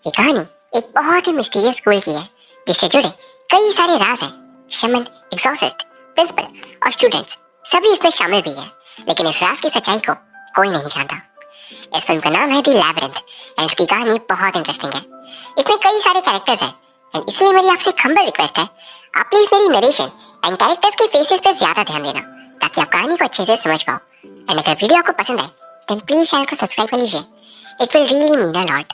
ये कहानी एक बहुत ही मिस्टीरियस स्कूल की है जिससे जुड़े कई सारे राज हैं। शमन, एग्जॉर्सिस्ट, प्रिंसिपल और स्टूडेंट्स सभी इसमें शामिल भी हैं, लेकिन इस राज की सच्चाई को कोई नहीं जानता। इस फिल्म का नाम है द लैबिरिंथ एंड इसकी कहानी बहुत इंटरेस्टिंग है। इसमें कई सारे कैरेक्टर्स हैं एंड इसलिए मेरी आपसे एक हम्बल रिक्वेस्ट है, आप प्लीज मेरी नरेशन एंड कैरेक्टर्स के फेसेस पर ज्यादा ध्यान देना ताकि आप कहानी को अच्छे से समझ पाओ। एंड अगर वीडियो आपको पसंद आए देन प्लीज चैनल को सब्सक्राइब कर लीजिए, it will really mean a lot.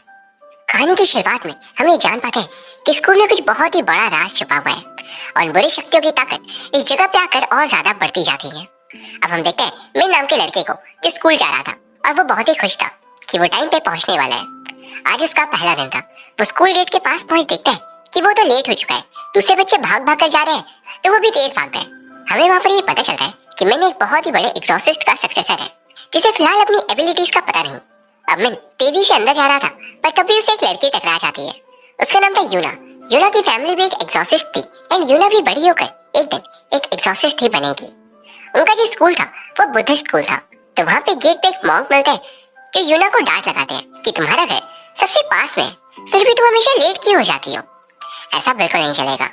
कहानी की शुरुआत में हम ये जान पाते हैं कि स्कूल में कुछ बहुत ही बड़ा राज छुपा हुआ है और बुरी शक्तियों की ताकत इस जगह पे आकर और ज्यादा बढ़ती जाती है। अब हम देखते हैं मिन नाम के लड़के को जो स्कूल जा रहा था और वो बहुत ही खुश था कि वो टाइम पे पहुंचने वाला है। आज उसका पहला दिन था। वो स्कूल गेट के पास पहुंच देखता है कि वो तो लेट हो चुका है। दूसरे बच्चे भाग भाग कर जा रहे हैं तो वो भी तेज भागता है। हमें वहाँ पर ये पता चलता है कि मिन एक बहुत ही बड़े एग्जॉर्सिस्ट का सक्सेसर है जिसे फिलहाल अपनी एबिलिटीज का पता नहीं। अब मिन तेजी से अंदर जा रहा था पर तभी उसे एक लड़की टकरा जाती है। उसका नाम था यूना। यूना की फैमिली भी एक एग्जॉर्सिस्ट थी एंड यूना भी बड़ी होकर एक दिन एक एग्जॉर्सिस्ट ही बनेगी। उनका जो स्कूल था वो बुद्धिस्ट स्कूल था, तो वहाँ पे गेट पे एक मॉन्क मिलते हैं जो यूना को डांट लगाते हैं कि तुम्हारा घर सबसे पास में है फिर भी तुम हमेशा लेट क्यों हो जाती हो। ऐसा बिल्कुल नहीं चलेगा।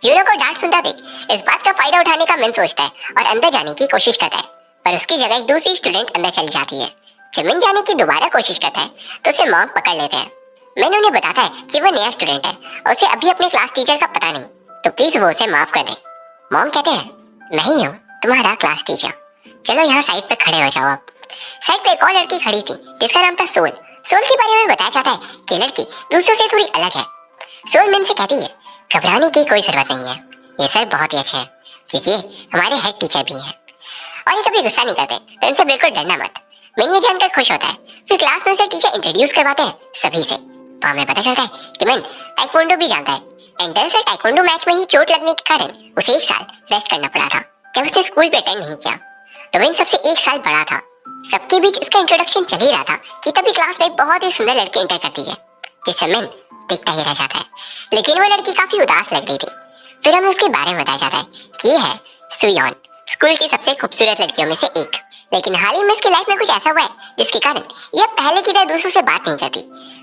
यूना को डांट सुनता देख इस बात का फायदा उठाने का मिन सोचता है और अंदर जाने की कोशिश करता है, पर उसकी जगह एक दूसरी स्टूडेंट अंदर चली जाती है। जब मिन जाने की दोबारा कोशिश करता है तो उसे मॉन्क पकड़ लेते हैं। मिन उन्हें बताता है कि वो नया स्टूडेंट है और उसे अभी अपने क्लास टीचर का पता नहीं, तो प्लीज वो उसे माफ कर दे। मॉन्क कहते हैं मैं ही हूँ तुम्हारा क्लास टीचर, चलो यहाँ साइड पे खड़े हो जाओ। अब साइड पे एक और लड़की खड़ी थी जिसका नाम था सोल। सोल के बारे में बताया जाता है कि लड़की दूसरों से थोड़ी अलग है। सोल मिन से कहती है घबराने की कोई जरूरत नहीं है, ये सर बहुत ही अच्छे हैं क्योंकि ये हमारे हेड टीचर भी हैं और ये कभी गुस्सा नहीं करते, तो इनसे बिल्कुल डरना मत। मिन ये जानकर खुश होता है। फिर क्लास में उसे टीचर इंट्रोड्यूस करवाते हैं सभी से, तो हमें पता चलता है कि मिन ताइक्वांडो भी जानता है एंड दरअसल ताइक्वांडो मैच में ही चोट लगने के कारण उसे 1 साल रेस्ट करना पड़ा था। जब उसने स्कूल पे अटेंड नहीं किया तो मिन सबसे 1 साल बड़ा था। सबके बीच इसका इंट्रोडक्शन चल ही रहा था कि तभी क्लास में एक बहुत ही सुंदर लड़की एंटर करती है जिसे मिन देखता ही रह जाता है, लेकिन वो लड़की काफी उदास लग रही थी। फिर हमें उसके बारे में बताया जाता है कि ये है सुयोन, स्कूल की सबसे खूबसूरत लड़कियों में से एक। लेकिन हाल ही में इसकी लाइफ में कुछ ऐसा हुआ है जिसके कारण यह पहले की तरह दूसरों से बात नहीं करती।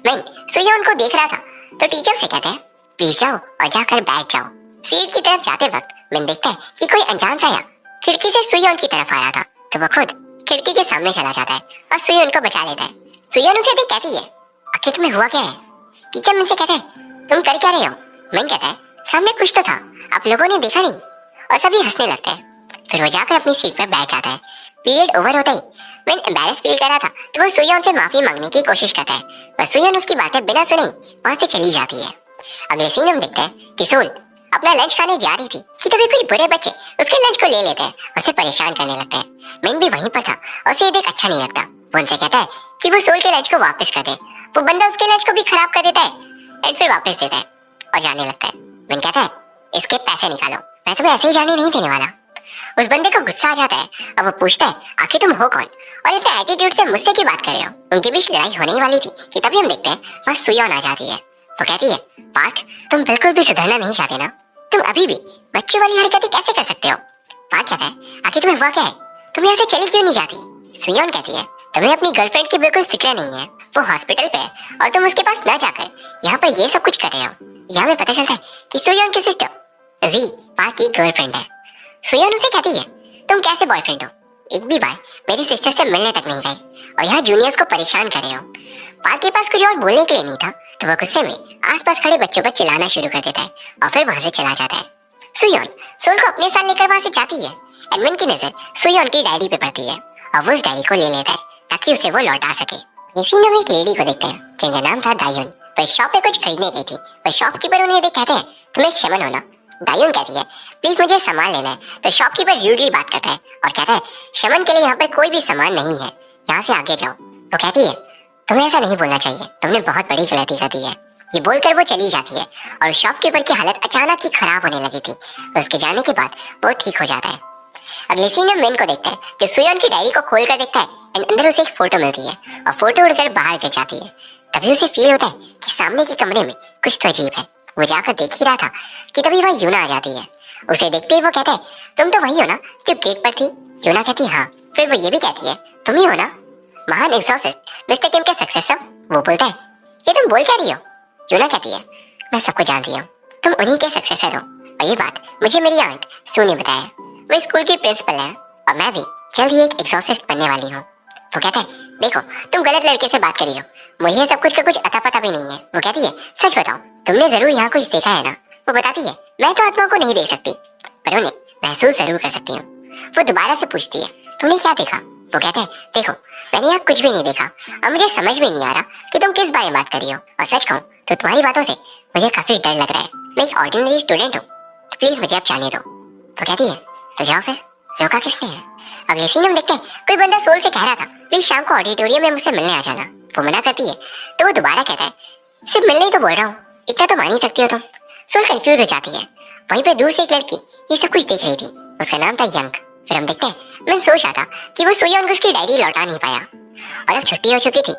मिन सुयोन को देख रहा था तो टीचर से कहते हैं प्लीज जाओ और जाकर बैठ जाओ। सीट की तरफ जाते वक्त मिन देखता है कि कोई अनजान साया खिड़की से सुयोन की तरफ आ रहा था, तो वो खुद खिड़की के सामने चला जाता है और सुयोन को बचा लेता है। सुयोन उसे देख कहती है आखिर तुम्हें हुआ क्या है। टीचर मिन से कहते हैं तुम कर क्या रहे हो। मिन कहता है सामने कुछ तो था, आप लोगों ने देखा नहीं, और सभी हंसने लगते हैं। फिर वो जाकर अपनी सीट पर बैठ जाता है। पीरियड ओवर होता ही मिन एम्बैरेस फील कर रहा था तो वो सुयोन से माफी मांगने की कोशिश करता है, पर सुयोन उसकी बातें बिना सुने वहां से चली जाती है। अगले सीन हम देखते हैं कि सोल अपना लंच खाने जा रही थी कि तभी कुछ बुरे बच्चे उसके लंच को ले लेते हैं, उसे परेशान करने लगते हैं। मिन भी वहीं पर था और उसे ये देख अच्छा नहीं लगता। वो उनसे कहता है कि वो सोल के लंच को वापस कर दे। वो बंदा उसके लंच को भी खराब कर देता है एंड फिर वापस देता है और जाने लगता है। मिन कहता है इसके पैसे निकालो, मैं तुम्हें ऐसे ही जाने नहीं देने वाला। उस बंदे को गुस्सा आ जाता है और वो पूछता है आखिर तुम हो कौन और इतने एटीट्यूड से मुझसे की बात कर रहे हो। उनके बीच लड़ाई होने ही वाली थी कि तभी हम देखते हैं वहाँ सुयोन आ जाती है। वो कहती है पार्क तुम बिल्कुल भी सुधरना नहीं चाहते ना, तुम अभी भी बच्चों वाली हरकतें कैसे कर सकते हो। पार्क कहता है आखिर तुम्हें हुआ क्या है, तुम यहाँ से चली क्यों नहीं जाती। सुयोन कहती है तुम्हें अपनी गर्लफ्रेंड की बिल्कुल फिक्र नहीं है, वो हॉस्पिटल पे है और तुम उसके पास न जाकर यहाँ पर ये सब कुछ कर रहे हो। यहाँ में पता चलता है कि सुयोन की सिस्टर जी पार्क की गर्लफ्रेंड है। सुयोन उसे कहती है तुम कैसे बॉयफ्रेंड हो, एक भी बार मेरी सिस्टर से मिलने तक नहीं गई और यहाँ जूनियर्स को परेशान कर रहे हो। पार्क के पास कुछ और बोलने के लिए नहीं था तो वह गुस्से में आसपास खड़े बच्चों पर चिल्लाना शुरू कर देता है और फिर वहां से चला जाता है। सुयोन सोल को अपने साथ लेकर वहां से जाती है। एडमिन की नजर सुयोन की डायरी पे पड़ती है और वो उस डायरी को ले लेता है ताकि उसे वो लौटा सके। इसी में एक लेडी को देखते हैं जिनका नाम था दायुन। वह शॉप पे कुछ खरीदने गई थी। वह शॉपकीपर उन्हें देख कहते हैं तुम एक शमन हो ना। दायुन कहती है प्लीज मुझे सामान लेना है, तो शॉपकीपर र्यूडली बात करता है और कहता है शमन के लिए यहाँ पर कोई भी सामान नहीं है, यहाँ से आगे जाओ। वो कहती है तुम्हें ऐसा नहीं बोलना चाहिए, तुमने बहुत बड़ी गलती कर दी है। ये बोलकर वो चली जाती है और शॉपकीपर की हालत अचानक ही खराब होने लगी थी। उसके जाने के बाद वो ठीक हो जाता है। अगले सीन में मिन को देखता है जो सुयोन की डायरी को खोल कर देखता है एंड अंदर उसे एक फोटो मिलती है और फोटो उड़कर बाहर गिर जाती है। तभी उसे फील होता है कि सामने के कमरे में कुछ तो अजीब है। वो जाकर देख ही रहा था कि तभी वह यूना आ जाती है उसे देखते ही वो कहता है, तुम तो वही हो ना जो गेट पर थी। यूना कहती है हाँ। फिर वो ये भी कहती है, तुम ही हो ना महान एग्जॉर्सिस्ट मिस्टर किम के सक्सेसर। वो बोलता है, ये तुम बोल क्या रही हो? यूना कहती है, मैं सबको जानती हूँ, तुम उन्हीं के सक्सेसर हो। और ये बात मुझे मेरी आंट सू ने बताया। वो स्कूल की प्रिंसिपल है और मैं भी जल्द ही एक एग्जॉर्सिस्ट बनने वाली हूँ। वो कहता है, देखो तुम गलत लड़के से बात कर रही हो, मुझे सब कुछ का कुछ अता पता भी नहीं है। वो कहती है, सच बताओ तुमने जरूर यहाँ कुछ देखा है ना? वो बताती है, मैं तो आत्माओं को नहीं देख सकती पर उन्हें महसूस जरूर कर सकती हूँ। वो दोबारा से पूछती है, तुमने क्या देखा? वो कहता है, देखो मैंने यहाँ कुछ भी नहीं देखा और मुझे समझ में नहीं आ रहा कि तुम किस बारे में बात कर रही हो। और सच कहूँ तो तुम्हारी बातों से मुझे काफी डर लग रहा है। मैं एक ऑर्डिनरी स्टूडेंट हूँ, प्लीज मुझे अब जाने दो। वो कहती है, तो जाओ फिर, रोका किसने है? अगले सीन में देखते हैं, कोई बंदा सोल से कह रहा था प्लीज शाम को ऑडिटोरियम में मुझसे मिलने आ जाना। वो मना करती है तो वो दोबारा कहता है, सिर्फ मिलने ही तो बोल रहा हूँ, इतना तो मान ही सकती हो तुम। सोल कंफ्यूज हो जाती है। वहीं पे दूर से एक लड़की ये सब कुछ देख रही थी, उसका नाम था यंग। फिर हम देखते हैं, मैं सोच रहा था कि वो सुयोन को उसकी डायरी लौटा नहीं पाया और अब छुट्टी हो चुकी थी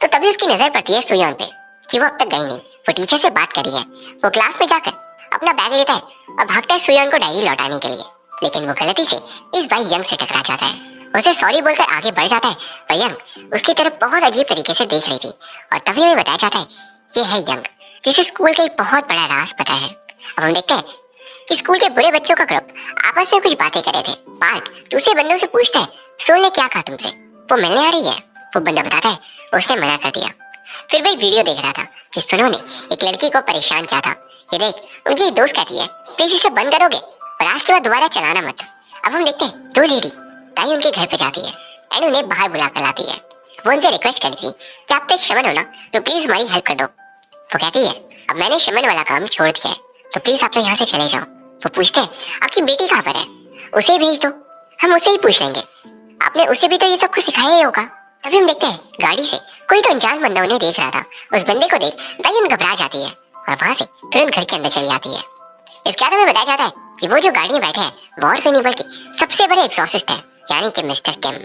तो तभी उसकी नजर पड़ती है सुयोन पे कि वो अब तक गई नहीं। वो टीचर से बात करी है। वो क्लास में जाकर अपना बैग लेता है और भागता है सुयोन को डायरी लौटाने के लिए, लेकिन वो गलती से इस बार यंग से टकरा जाता है। उसे सॉरी बोलकर आगे बढ़ जाता है पर यंग उसकी तरफ बहुत अजीब तरीके से देख रही थी और तभी हमें बताया जाता है ये है यंग, जिसे स्कूल का एक बहुत बड़ा राज पता है। अब हम देखते हैं कि स्कूल के बुरे बच्चों का ग्रुप आपस में कुछ बातें कर रहे थे। पार्ट दूसरे बंदों से पूछता है, सोल ने क्या कहा तुमसे? वो मिलने आ रही है। वो बंदा बताता है उसने मना कर दिया। फिर वो एक वीडियो देख रहा था जिसमें उन्होंने एक लड़की को परेशान किया था। ये देख उनकी एक दोस्त कहती है, प्लीज इसे बंद करोगे और आज के बाद दोबारा चलाना मत। अब हम देखते हैं दो लेडी ताई उनके घर पे जाती है एंड उन्हें बाहर बुला कर लाती है। वो उनसे रिक्वेस्ट करती थी कि आप तो एक शमन हो ना, तो प्लीज हमारी हेल्प कर दो। वो कहती है, अब मैंने शमन वाला काम छोड़ दिया है तो प्लीज आप लोग यहाँ से चले जाओ। वो पूछते हैं, आपकी बेटी कहाँ पर है? उसे भेज दो, हम उसे ही पूछ लेंगे, आपने उसे भी तो ये सब कुछ सिखाया ही होगा। तभी हम देखते हैं गाड़ी से कोई तो अनजान बंदा उन्हें देख रहा था। उस बंदे को देख दायून घबरा जाती है और वहां से तुरंत घर के अंदर चली जाती है। इसके बाद हमें बताया जाता है कि वो जो गाड़ी में बैठे हैं वो और कोई नहीं बल्कि सबसे बड़े एग्जॉर्सिस्ट है, यानी कि मिस्टर किम।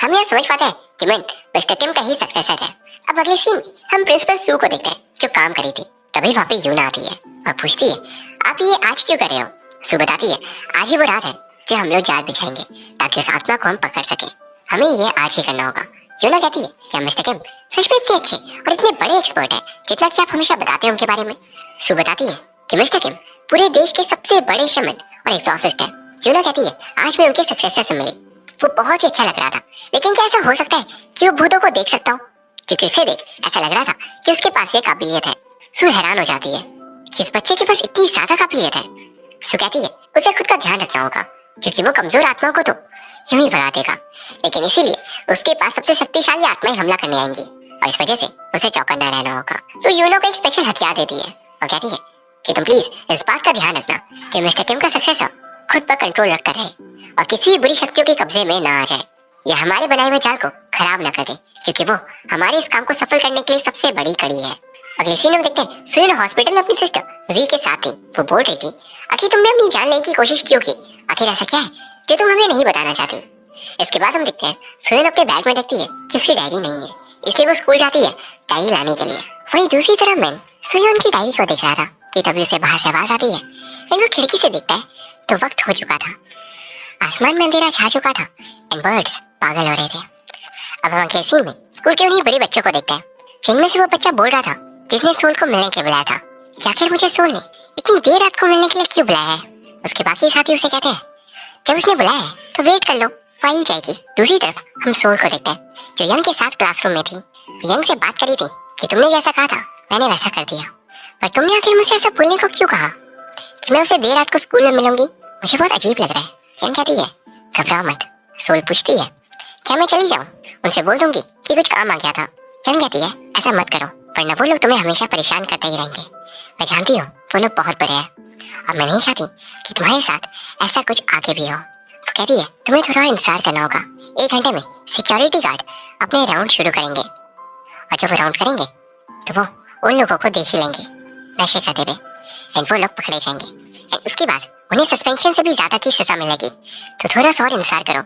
हम यहाँ समझ पाते हैं कि मिस्टर किम का ही सक्सेसर है। अब अगले सीन में हम प्रिंसिपल सू को देखते हैं जो काम करी थी। तभी वहाँ पे यूना आती है और पूछती है, आप ये आज क्यों कर रहे हो? सू बताती है, आज ही वो रात है जो हम लोग जाल बिछाएंगे ताकि उस आत्मा को हम पकड़ सके, हमें ये आज ही करना होगा। यूना कहती है, क्या मिस्टर किम सच में इतने अच्छे और इतने बड़े एक्सपर्ट है जितना कि आप हमेशा बताते हो उनके बारे में? सू बताती है कि मिस्टर किम पूरे देश के सबसे बड़े शमन और एग्जॉर्सिस्ट है। यूना कहती है, आज मैं उनके सक्सेसर से मिली, वो बहुत ही अच्छा लग रहा था, लेकिन क्या ऐसा हो सकता है कि वो भूतों को देख सकता हो? क्योंकि उसे देख ऐसा लग रहा था कि उसके पास ये काबिलियत है। सू हैरान हो जाती है कि उस बच्चे के पास इतनी ज्यादा काबिलियत है। सू कहती है, उसे खुद का ध्यान रखना होगा क्योंकि वो कमजोर आत्माओं को तो यूं ही भगा देगा, लेकिन इसीलिए उसके पास सबसे शक्तिशाली आत्माएं हमला करने आएंगी और इस वजह से उसे चौकन्ना रहना होगा। सो यूनो को एक स्पेशल हथियार देती है और कहती है कि तुम प्लीज इस बात का ध्यान रखना कि मिस्टर किम का सक्सेसर खुद पर कंट्रोल रखकर रहे और किसी भी बुरी शक्तियों के कब्जे में ना आ जाए या हमारे बनाए हुए जाल को खराब ना कर दे, क्योंकि वो हमारे इस काम को सफल करने के लिए सबसे बड़ी कड़ी है। अगले सीन में देखते हैं सुयन हॉस्पिटल में अपनी सिस्टर जी के साथ थी। वो बोल रही थी, आखिर तुमने अपनी जान लेने की कोशिश क्यों की? आखिर ऐसा क्या है जो तुम हमें नहीं बताना चाहती? इसके बाद हम देखते हैं सुयन अपने बैग में देखती है कि उसकी डायरी नहीं है, इसलिए वो स्कूल जाती है डायरी लाने के लिए। वहीं दूसरी तरफ मैन सुयन की डायरी को देख रहा था कि तभी उसे बाहर से आवाज आती है एंड वो खिड़की से देखता है तो वक्त हो चुका था, आसमान में अंधेरा छा चुका था एंड बर्ड्स पागल हो रहे थे। अब हम अगले सीन में स्कूल के उन्हीं बड़े बच्चों को देखते हैं जिनमें से वो बच्चा बोल रहा था जिसने सोल को मिलने के लिए बुलाया था कि आखिर मुझे सोल ने इतनी देर रात को मिलने के लिए क्यों बुलाया है? उसके बाकी साथी उसे कहते हैं, जब उसने बुलाया है तो वेट कर लो, वो आ ही जाएगी। दूसरी तरफ हम सोल को देखते हैं जो यंग के साथ क्लासरूम में थी। यंग से बात करी थी कि तुमने जैसा कहा था मैंने वैसा कर दिया, पर तुमने आखिर मुझसे ऐसा बोलने को क्यों कहा कि मैं उसे देर रात को स्कूल में मिलूंगी? मुझे बहुत अजीब लग रहा है। यंग कहती है, घबराओ मत। सोल पूछती है, क्या मैं चली जाऊँ? उनसे बोल दूंगी कि कुछ काम आ गया था। यंग कहती है, ऐसा मत करो वरना वो लोग तुम्हें हमेशा परेशान करते ही रहेंगे। मैं जानती हूँ वो लोग बहुत बड़े हैं और मैं नहीं चाहती कि तुम्हारे साथ ऐसा कुछ आगे भी हो। वो कहती है, तुम्हें थोड़ा इंतजार करना होगा, 1 घंटे में सिक्योरिटी गार्ड अपने राउंड शुरू करेंगे और जब वो राउंड करेंगे तो वो उन लोगों को देख ही लेंगे नशे करते हुए एंड वो लोग पकड़े जाएंगे एंड उसके बाद उन्हें सस्पेंशन से भी ज्यादा की सजा मिलेगी, तो थोड़ा सा और इंतजार करो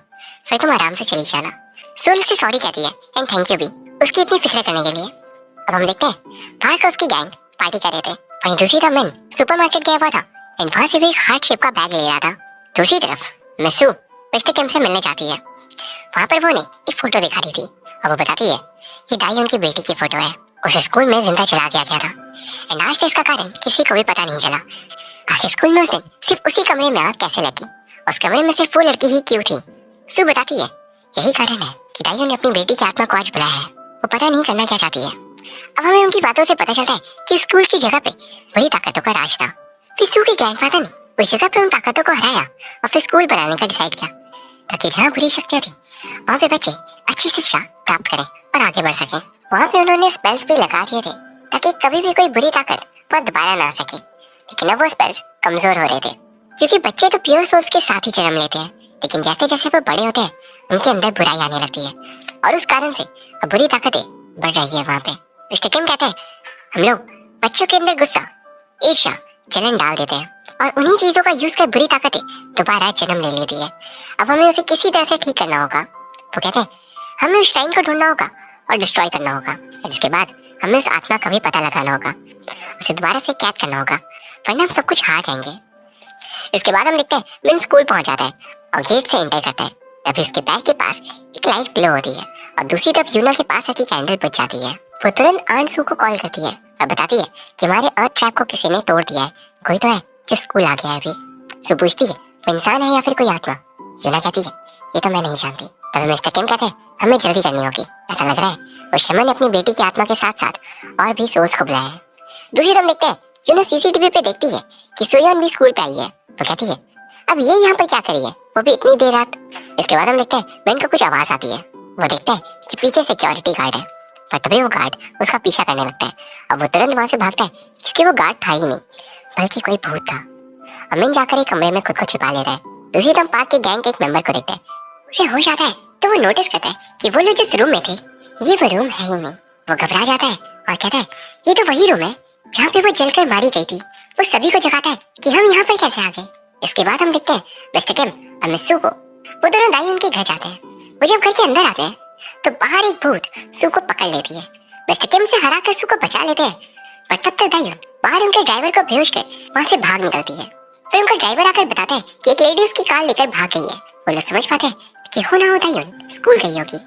फिर तुम आराम से चली जाना। सोल उससे सॉरी कहती है एंड थैंक यू भी उसकी इतनी फिक्र करने के लिए। अब हम देखते हैं बाहर का उसकी गैंग पार्टी कर रहे थे। वहीं दूसरी तरफ मैन सुपरमार्केट गया हुआ था एंड वहां से वो एक हार्ट शेप का बैग ले रहा था। दूसरी तरफ मिसू मिस्टर किम से मिलने जाती है। वहां पर वो उन्हें एक फोटो दिखा रही थी और वो बताती है ये दाई उनकी बेटी की फोटो है। उसे स्कूल में जिंदा जला दिया गया था एंड आज तक इसका कारण किसी को भी पता नहीं चला। आखिर स्कूल में उस दिन सिर्फ उसी कमरे में आग कैसे लगी, उस कमरे में सिर्फ वो लड़की ही क्यों थी। सू बताती है यही कारण है कि दाइयों ने अपनी बेटी की आत्मा को आज बुलाया है। वो पता नहीं करना क्या चाहती है। अब हमें उनकी बातों से पता चलता है कि स्कूल की जगह पे बुरी ताकतों का राज था। फिर सू के ग्रैंडफादर ने उस जगह पे उन ताकतों को हराया और फिर स्कूल बनाने का डिसाइड किया ताकि जहाँ बुरी शक्तियाँ थी वहाँ पे बच्चे अच्छी शिक्षा प्राप्त करें और आगे बढ़ सकें। वहाँ पे उन्होंने स्पेल्स भी लगा दिए थे ताकि कभी भी कोई बुरी ताकत वह दोबारा ना आ सके। लेकिन अब वो स्पेल्स कमजोर हो रहे थे क्योंकि बच्चे तो प्योर सोल्स के साथ ही जन्म लेते हैं, लेकिन जैसे जैसे वो बड़े होते हैं उनके अंदर बुराई आने लगती है और उस कारण से अब बुरी ताकतें बढ़ रही है। वहाँ पे मिस्टर किम कहते हैं हम लोग बच्चों के अंदर गुस्सा, ईर्ष्या, जलन डाल देते हैं और उन्हीं चीजों का यूज कर बुरी ताकतें दोबारा जन्म ले लेती है। अब हमें उसे किसी तरह से ठीक करना होगा। वो कहते हैं हमें उस श्राइन को ढूंढना होगा और डिस्ट्रॉय करना होगा और इसके बाद हमें उस आत्मा का भी पता लगाना होगा, उसे दोबारा से कैद करना होगा, वरना हम सब कुछ हार जाएंगे। इसके बाद हम देखते हैं मिन स्कूल पहुंच जाता है और गेट से एंटर करता है। तभी उसके पैर के पास एक लाइट ग्लो होती है और दूसरी तरफ यूना के पास रखी कैंडल बुझ जाती है। वो तुरंत आंट सू को कॉल करती है और बताती है कि हमारे अर्थ ट्रैप को किसी ने तोड़ दिया है, कोई तो है जो स्कूल आ गया है अभी। सू पूछती है वो इंसान है या फिर कोई आत्मा। यूना कहती है ये तो मैं नहीं जानती। तभी मिस्टर किम कहते हैं हमें जल्दी करनी होगी, ऐसा लग रहा है वो शमन ने अपनी बेटी की आत्मा के साथ साथ और भी सोल्स को बुलाया है। दूसरी तरफ देखते हैं यूना सीसीटीवी पे देखती है कि सोयन भी स्कूल पे आई है। वो कहती है अब ये यहाँ पर क्या करी है, वो भी इतनी देर रात। इसके बाद हम देखते हैं मैन को कुछ आवाज आती है। वो देखता है कि पीछे सिक्योरिटी गार्ड है, पर तभी वो गार्ड उसका पीछा करने लगता है और वो तुरंत वहां से भागता है क्योंकि वो गार्ड था ही नहीं बल्कि कोई भूत था। अमीन जाकर एक कमरे में खुद को छिपा लेता है। दूसरी तरफ पार्क के गैंग के एक मेंबर को देखता है, उसे होश आता है तो वो नोटिस करता है कि वो लोग जिस रूम में थे ये वो रूम है ही नहीं। वो घबरा जाता है और कहता है ये तो वही रूम है जहाँ पे वो जलकर मारी गई थी। वो सभी को जगाता है कि हम यहाँ पर कैसे आ गए। इसके बाद हम देखते हैं मिस्टर किम और मिस सू को। वो दोनों दाई उनके घर जाते हैं। वो जब घर के अंदर आते हैं तो बाहर एक भूत सू को पकड़ लेती है। मिस्टर किम से हरा कर सू को बचा लेते हैं, पर तब तक दाई बाहर उनके ड्राइवर को बेहोश कर वहाँ से भाग निकलती है। फिर उनका ड्राइवर आकर बताता है कि एक लेडी उसकी कार लेकर भाग गई है। वो लोग समझ पाते हैं कि हो ना हो दाई स्कूल गई होगी।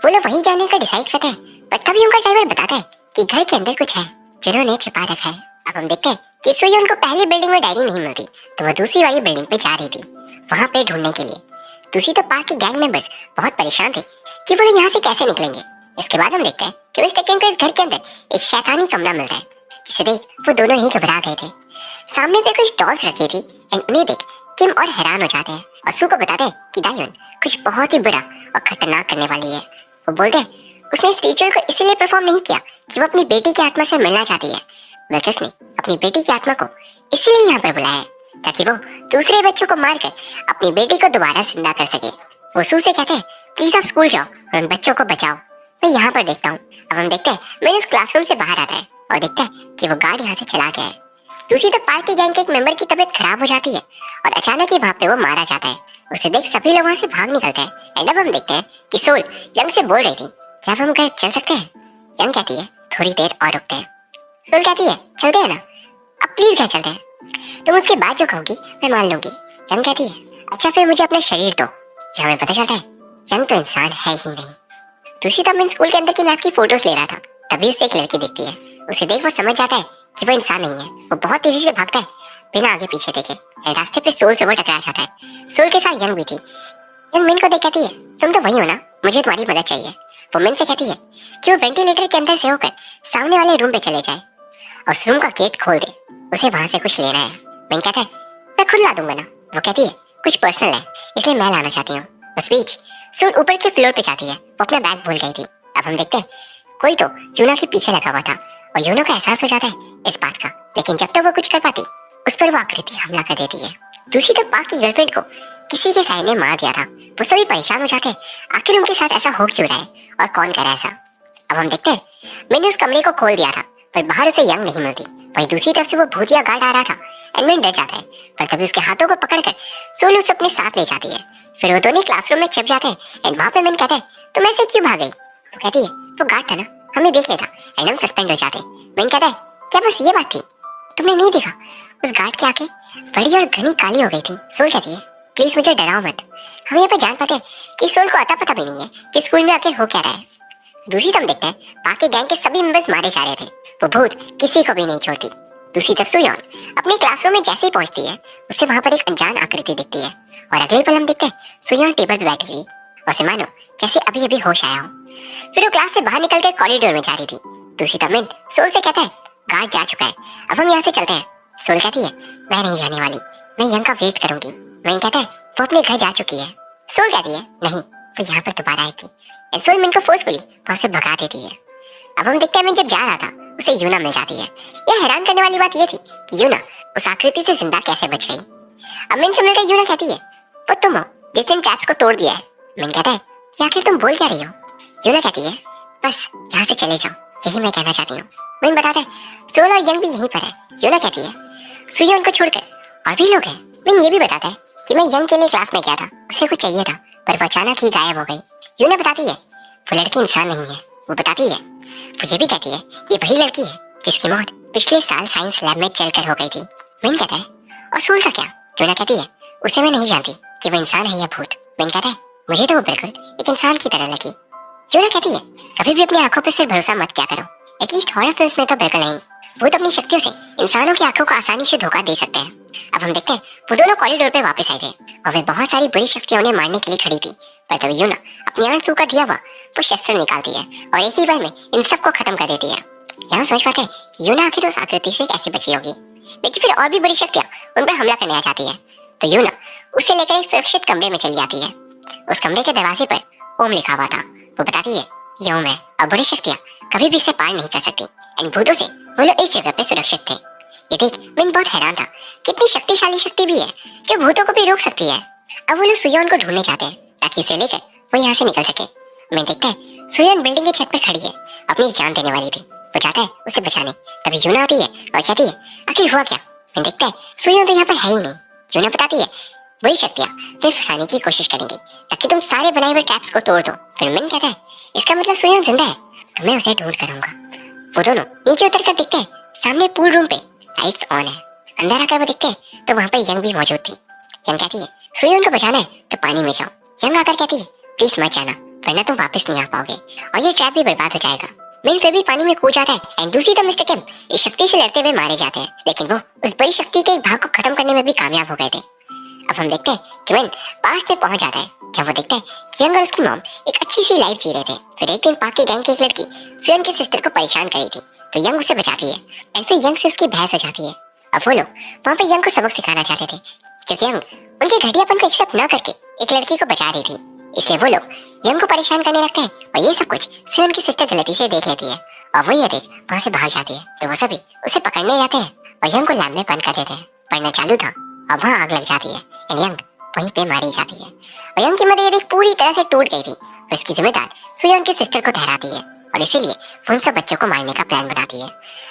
वो लोग वहीं जाने का डिसाइड करते हैं, पर तभी उनका ड्राइवर बताता है कि घर के अंदर कुछ है जिन्होंने छिपा रखा है। अब हम देखते हैं कि सोयन को पहली बिल्डिंग में डायरी नहीं मिलती तो वो दूसरी वाली बिल्डिंग पे जा रही थी वहाँ पे ढूंढने के लिए। दूसरी तो पार्क के गैंग मेंबर्स बहुत परेशान थे कि वो लोग यहाँ से कैसे निकलेंगे। इसके बाद हम देखते हैं कि मिस्टर किम को इस घर के अंदर एक शैतानी कमरा मिलता है जिसे देख वो दोनों ही घबरा गए थे। सामने पे कुछ डॉल्स रखी थी एंड उन्हें देख किम और हैरान हो जाते हैं और सू को बताते हैं कि दायुन कुछ बहुत ही बुरा और खतरनाक करने वाली है। वो बोलते हैं उसने इस रिचुअल को इसलिए परफॉर्म नहीं किया कि वो अपनी बेटी की आत्मा से मिलना चाहती है, बल्कि उसने अपनी बेटी की आत्मा को इसलिए यहाँ पर बुलाया है ताकि वो दूसरे बच्चों को मारकर अपनी बेटी को दोबारा जिंदा कर सके। वो सू से कहते हैं प्लीज आप स्कूल जाओ और उन बच्चों को बचाओ, मैं यहाँ पर देखता हूँ। अब हम देखते हैं मैंने उस क्लासरूम से बाहर आता है और देखता है कि वो गार्ड यहाँ से चला गया है। दूसरी तरफ पार्क के गैंग के एक मेंबर की तबीयत खराब हो जाती है और अचानक ही वहाँ पे वो मारा जाता है। उसे देख सभी लोग वहाँ से भाग निकलते हैं एंड अब हम देखते हैं कि सोल यंग से बोल रही थी क्या हम घर चल सकते हैं। यंग कहती है थोड़ी देर और रुकते हैं। सोल कहती है चलते हैं ना, अब प्लीज घर चलते हैं, तुम उसके बाद जो कहोगी मैं मान लूंगी। यंग कहती है अच्छा फिर मुझे अपना शरीर दो। ये हमें पता चलता है यंग तो इंसान है ही नहीं। दूसरी तरफ मैं स्कूल के अंदर की मैप की फोटोज ले रहा था, तभी उसे एक लड़की दिखती है। उसे देख वो समझ जाता है कि वो इंसान नहीं है। वो बहुत तेजी से भागता है बिना आगे पीछे देखे। रास्ते पे सोल से वो टकरा जाता है। सोल के साथ यंग भी थी। यंग मिन को देख कहती है तुम तो वही हो ना, मुझे तुम्हारी मदद चाहिए। वो मिन से कहती है कि वो वेंटिलेटर के अंदर से होकर सामने वाले रूम पे चले जाए और उस रूम का गेट खोल दे, उसे वहां से कुछ लेना है। मिन कहता है मैं खुद ला दूंगा ना। वो कहती है कुछ पर्सनल है इसलिए मैं लाना चाहती हूँ। उस बीच सोल ऊपर के फ्लोर पे जाती है, वो अपना बैग भूल गई थी। अब हम देखते हैं कोई तो यूना के पीछे लगा हुआ था और यूना का एहसास हो जाता है इस बात का, लेकिन जब तक वो कुछ कर पाती उस पर वो आकृति हमला कर देती है। दूसरी तरफ पार्क की गर्लफ्रेंड को किसी के साय ने मार दिया था। वो सभी परेशान हो जाते हैं आखिर उनके साथ ऐसा हो क्यों रहा है और कौन कर रहा है ऐसा। अब हम देखते हैं मैंने उस कमरे को खोल दिया था पर बाहर उसे यंग नहीं मिलती। वहीं दूसरी तरफ से वो भूतिया गार्ड आ रहा था एंड मैन डर जाता है, पर तभी उसके हाथों को पकड़कर सोल उसे अपने साथ ले जाती है। फिर वो दोनों क्लासरूम में छिप जाते हैं एंड वहाँ पे मैन कहता है तुम ऐसे क्यों भाग गई। वो कहती है वो गार्ड था ना, हमें देख लेता एंड हम सस्पेंड हो जाते। मैन कहता है क्या बस ये बात थी, तुमने नहीं देखा उस गार्ड के आगे बड़ी और घनी काली हो गई थी। सोल कहती है, प्लीज मुझे डराओ मत। हम यहाँ पे जान पाते हैं कि सोल को अता पता भी नहीं है कि स्कूल में आखिर हो क्या रहा है। दूसरी तरफ देखते हैं बाकी गैंग के सभी मेंबर्स मारे जा रहे थे। वो भूत किसी को भी नहीं छोड़ती। दूसरी तरफ सुयोन अपने क्लासरूम में जैसे ही पहुंचती है उसे वहां पर एक अनजान आकृति दिखती है और अगले पल हम देखते हैं सुयोन टेबल पर बैठी थी, उसे मानो जैसे अभी अभी होश आया हो। फिर वो क्लास से बाहर निकलकर कॉरिडोर में जा रही थी। दूसरी तरफ मिन सोल से कहता है, गार्ड जा चुका है, अब हम यहाँ से चलते हैं। सोल कहती है, मैं नहीं जाने वाली, मैं यंग का वेट करूंगी। मिन कहता है, वो अपने घर जा चुकी है। सोल कहती है, नहीं, वो यहाँ पर दोबारा आएगी। सोल मिन को फोर्सफुली वहां से भगा देती है। अब हम देखते हैं मिन जब जा रहा था उसे यूना मिल जाती है। यह हैरान करने वाली बात यह थी कि यूना उस आकृति से जिंदा कैसे बच गई। अब मिन से मिलकर यूना कहती है, वो तुम हो जिस दिन ट्रैप्स को तोड़ दिया है। मिन कहता है कि आखिर तुम बोल क्या रही हो। यूना कहती है, बस यहाँ से चले जाओ, यही मैं कहना चाहती हूँ। मिन बताता है, सोल और यंग भी यहीं पर है। यूना कहती है, सुयोन को छोड़कर और भी लोग हैं। मिन ये भी बताता है कि मैं यंग के लिए क्लास में गया था, उसे कुछ चाहिए था पर वो अचानक ही गायब हो गई। यूना बताती है, वो लड़की इंसान नहीं है। वो बताती है, वो ये भी कहती है ये वही लड़की है जिसकी मौत पिछले साल साइंस लैब में जलकर हो गई थी। मिन कहता है, और सोल का क्या। यूना कहती है, उसे मैं नहीं जानती कि वो इंसान है या भूत। मिन कहता है, मुझे तो वो बिल्कुल एक इंसान की तरह लगी। यूना कहती है, कभी भी अपनी आंखों पर सिर्फ भरोसा मत क्या करो, एटलीस्ट हॉरर फिल्म्स में तो बिल्कुल नहीं। भूत अपनी शक्तियों से इंसानों की आंखों को आसानी से धोखा दे सकते हैं। अब हम देखते हैं वो दोनों कॉरिडोर पे वापस आए थे और वे बहुत सारी बुरी शक्तियां उन्हें मारने के लिए खड़ी थी। पर तभी यूना अपनी आंसू का दिया हुआ वो शस्त्र निकालती है और एक ही बार में इन सबको खत्म कर देती है। यहाँ सोच पाते हैं कि यूना आखिर उस आकृति से कैसे बची होगी, लेकिन फिर और भी बड़ी शक्तियां उन पर हमला करने आ जाती है। तो यूना उसे लेकर एक सुरक्षित कमरे में चली जाती है। उस कमरे के दरवाजे पर ओम लिखा हुआ था। वो बताती है, ये ओम है और बुरी शक्तियां कभी भी इसे पार नहीं कर सकती। इन भूतों से वो लोग इस जगह पे सुरक्षित थे। ये देख मिन बहुत हैरान था, कितनी शक्तिशाली शक्ति भी है जो भूतों को भी रोक सकती है। अब वो लोग सुयोन को ढूंढने जाते हैं ताकि उसे लेकर वो यहाँ से निकल सके। मिन देखता है सुयोन बिल्डिंग के छत पर खड़ी है, अपनी जान देने वाली थी। वो जाता है उसे बचाने, तभी यूना आती है और कहती है, आखिर हुआ क्या। मिन देखता है सुयोन तो यहाँ पर है ही नहीं। यूना बताती है, बुरी शक्तियाँ तुम्हें फंसाने की कोशिश करेंगी ताकि तुम सारे बनाए हुए ट्रैप्स को तोड़ दो। फिर मिन कहता है, इसका मतलब सुयोन जिंदा है, तो मैं उसे ढूंढ कर आऊंगा। वो दोनों नीचे उतर कर देखते हैं सामने पूल रूम पे लाइट्स ऑन है। अंदर आकर वो देखते हैं तो वहाँ पर यंग भी मौजूद थी। यंग कहती है, सुयोन को बचाना है तो पानी में जाओ। यंग आकर कहती है, प्लीज मत जाना वरना तुम वापस नहीं आ पाओगे और ये ट्रैप भी बर्बाद हो जाएगा। मिन फिर भी पानी में कूद जाता है एंड दूसरी तरफ मिस्टर किम इस शक्ति से लड़ते हुए मारे जाते हैं, लेकिन वो उस बड़ी शक्ति के एक भाग को खत्म करने में भी कामयाब हो गए थे। अब हम देखते हैं कि मिन पास में पहुंच जाता है जब वो देखता है कि यंग और उसकी मॉम एक अच्छी सी लाइफ जी रहे थे। फिर एक दिन पाक के गैंग की एक लड़की सुयोन की सिस्टर को परेशान कर रही थी तो यंग उसे बचाती है एंड फिर यंग से उसकी बहस हो जाती है। अब वो लोग वहाँ पे यंग को सबक सिखाना चाहते थे क्योंकि यंग उनके घटियापन को एक्सेप्ट न करके एक लड़की को बचा रही थी, इसलिए वो लोग यंग को परेशान करने लगते हैं और ये सब कुछ सुयोन की सिस्टर गलती से देख लेती है और वो ये देख वहाँ से भाग जाती है। तो वो सभी उसे पकड़ने जाते हैं और यंग को लैब में बंद कर देते हैं। पढ़ना चालू था और वहाँ आग लग जाती है एंड यंग वहीं पे मारी जाती है और यंग की मदद ये देख पूरी तरह से टूट गई थी। वो इसकी जिम्मेदार सुयोन की सिस्टर को ठहराती है और इसीलिए वो उन सब बच्चों को मारने का प्लान बनाती है।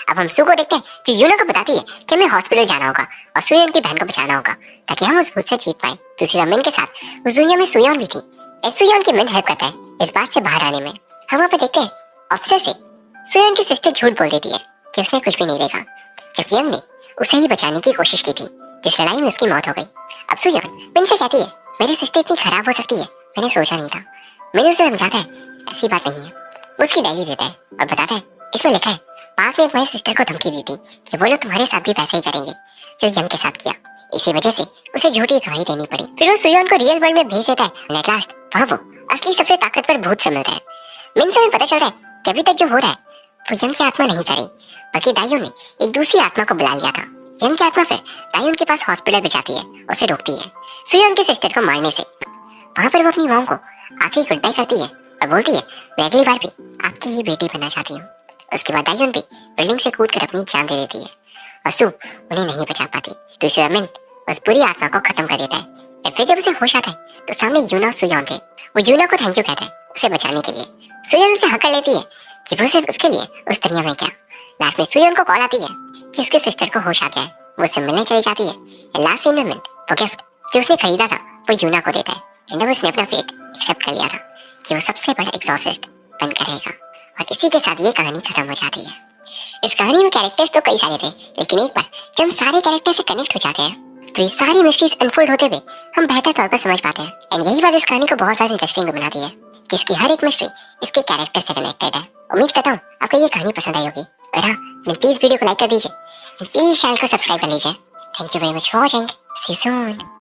अब हम सू को देखते हैं जो यूना को बताती है कि हमें हॉस्पिटल जाना होगा और सुयोन की बहन को बचाना होगा ताकि हम उस भूत से जीत पाए। दूसरी मिन के साथ उस दुनिया में सुयोन भी थी। सुयोन की मिन हेल्प करता है इस बात से बाहर आने में। हम वहाँ पे देखते हैं ऑफिसर से सुयोन की सिस्टर झूठ बोल देती है कि उसने कुछ भी नहीं देखा, जबकि यंग ने उसे ही बचाने की कोशिश की थी जिस लड़ाई में उसकी मौत हो गई। अब सुयोन मिन से कहती है, मेरी सिस्टर इतनी खराब हो सकती है मैंने सोचा नहीं था। मिन उसे समझाता है ऐसी बात नहीं है। वो उसकी डायरी देता है और बताता है इसमें लिखा है पार्क ने तुम्हारी सिस्टर को धमकी दी थी कि वो लोग तुम्हारे साथ भी वैसा ही करेंगे जो यंग के साथ किया, इसी वजह से उसे झूठी गवाही देनी पड़ी। फिर वो सुयोन को रियल वर्ल्ड में भेज देता है। एट लास्ट वहाँ वो असली सबसे ताकतवर भूत से मिलता है। मिन से पता चलता है कि अभी तक जो हो रहा है वो यंग की आत्मा नहीं करी बल्कि दायून ने एक दूसरी आत्मा को बुला लिया था। यंग की आत्मा फिर दायून के पास हॉस्पिटल में जाती है, उसे रोकती है सुयोन की सिस्टर को मारने से। वहाँ पर वो अपनी मॉम को आखिरी गुड बाय करती है और बोलती है मैं अगली बार भी आपकी ही बेटी बनना चाहती हूँ। उसके बाद दायून भी बिल्डिंग से कूद कर अपनी जान दे देती है और सू उन्हें नहीं बचा पाती। तो इसे मिन उस बुरी आत्मा को खत्म कर देता है और फिर जब उसे होश आता है तो सामने यूना और सुयोन थे। वो यूना को थैंक यू कहता है उसे बचाने के लिए। सुयोन उसे हक कर लेती है कि वो सिर्फ उसके लिए उस दुनिया में क्या। लास्ट में सुयोन को कॉल आती है कि उसके सिस्टर को होश आ गया है, वो उससे मिलने चली जाती है। लास्ट सीन में मिन वो गिफ्ट जो उसने खरीदा था वो यूना को देता है एंड उसने अपना फेट एक्सेप्ट कर लिया था कि वो सबसे बड़ा एग्जॉर्सिस्ट बनकर रहेगा। और इसी के साथ ये कहानी खत्म हो जाती है। इस कहानी में कैरेक्टर्स तो कई सारे थे, लेकिन एक बार जब हम सारे कैरेक्टर से कनेक्ट हो जाते हैं तो ये सारी मिस्ट्रीज अनफोल्ड होते हुए हम बेहतर तौर पर समझ पाते हैं। एंड यही बात इस कहानी को बहुत ज्यादा इंटरेस्टिंग बनाती है कि इसकी हर एक मिस्ट्री इसके कैरेक्टर से कनेक्टेड है। उम्मीद करता हूँ आपको ये कहानी पसंद आई होगी, और हाँ, प्लीज वीडियो को लाइक कर दीजिए, प्लीज चैनल को सब्सक्राइब कर लीजिए। Thank you very much for watching, see you soon.